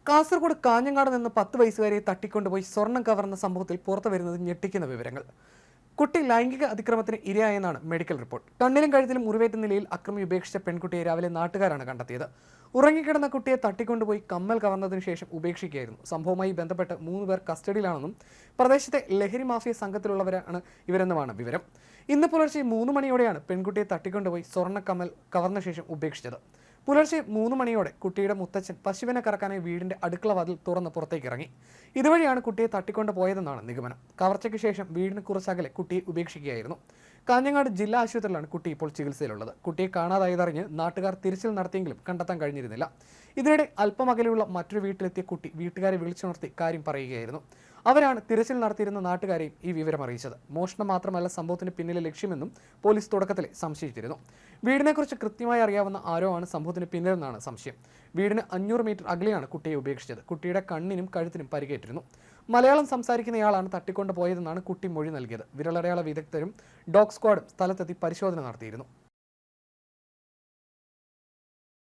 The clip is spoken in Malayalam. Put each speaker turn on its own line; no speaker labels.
കാസർഗോഡ് കാഞ്ഞങ്ങാട് നിന്ന് 10 വയസ്സുകാരിയെ തട്ടിക്കൊണ്ടുപോയി സ്വർണം കവർന്ന സംഭവത്തിൽ പുറത്തുവരുന്നത് ഞെട്ടിക്കുന്ന വിവരങ്ങൾ. കുട്ടി ലൈംഗിക അതിക്രമത്തിന് ഇരയായെന്നാണ് മെഡിക്കൽ റിപ്പോർട്ട്. കണ്ണിലും കഴുത്തിലും മുറിവേറ്റ നിലയിൽ അക്രമി ഉപേക്ഷിച്ച പെൺകുട്ടിയെ രാവിലെ നാട്ടുകാരാണ് കണ്ടെത്തിയത്. ഉറങ്ങിക്കിടന്ന കുട്ടിയെ തട്ടിക്കൊണ്ടുപോയി കമ്മൽ കവർന്നതിനു ശേഷം ഉപേക്ഷിക്കുകയായിരുന്നു. സംഭവവുമായി ബന്ധപ്പെട്ട് 3 പേർ കസ്റ്റഡിയിലാണെന്നും പ്രദേശത്തെ ലഹരി മാഫിയ സംഘത്തിലുള്ളവരാണ് ഇവരെന്നുമാണ് വിവരം. ഇന്ന് പുലർച്ചെ 3 മണിയോടെയാണ് പെൺകുട്ടിയെ തട്ടിക്കൊണ്ടുപോയി സ്വർണ്ണ കമ്മൽ കവർന്ന ശേഷം ഉപേക്ഷിച്ചത്. പുലർച്ചെ 3 മണിയോടെ കുട്ടിയുടെ മുത്തച്ഛൻ പശുവിനെ കറക്കാനായി വീടിന്റെ അടുക്കള വാതിൽ തുറന്ന് പുറത്തേക്ക് ഇറങ്ങി. ഇതുവഴിയാണ് കുട്ടിയെ തട്ടിക്കൊണ്ടു പോയതെന്നാണ് നിഗമനം. കവർച്ചയ്ക്ക് ശേഷം വീടിന് കുറച്ചകലെ കുട്ടിയെ ഉപേക്ഷിക്കുകയായിരുന്നു. കാഞ്ഞങ്ങാട് ജില്ലാ ആശുപത്രിയിലാണ് കുട്ടി ഇപ്പോൾ ചികിത്സയിലുള്ളത്. കുട്ടിയെ കാണാതായതറിഞ്ഞ് നാട്ടുകാർ തിരച്ചിൽ നടത്തിയെങ്കിലും കണ്ടെത്താൻ കഴിഞ്ഞിരുന്നില്ല. ഇതിനിടെ അല്പം അകലെയുള്ള മറ്റൊരു വീട്ടിലെത്തിയ കുട്ടി വീട്ടുകാരെ വിളിച്ചുണർത്തി കാര്യം പറയുകയായിരുന്നു. അവരാണ് തിരച്ചിൽ നടത്തിയിരുന്ന നാട്ടുകാരെയും ഈ വിവരം അറിയിച്ചത്. മോഷണം മാത്രമല്ല സംഭവത്തിന് പിന്നിലെ ലക്ഷ്യമെന്നും പോലീസ് തുടക്കത്തിൽ സംശയിച്ചിരുന്നു. വീടിനെക്കുറിച്ച് കൃത്യമായി അറിയാവുന്ന ആരോ ആണ് സംഭവത്തിന് പിന്നിലെന്നാണ് സംശയം. വീടിന് 500 മീറ്റർ അകലെയാണ് കുട്ടിയെ ഉപേക്ഷിച്ചത്. കുട്ടിയുടെ കണ്ണിനും കഴുത്തിനും പരിക്കേറ്റിരുന്നു. മലയാളം സംസാരിക്കുന്നയാളാണ് തട്ടിക്കൊണ്ടു പോയതെന്നാണ് കുട്ടി മൊഴി നൽകിയത്. വിരലടയാള വിദഗ്ധരും ഡോഗ് സ്ക്വാഡും സ്ഥലത്തെത്തി പരിശോധന നടത്തിയിരുന്നു.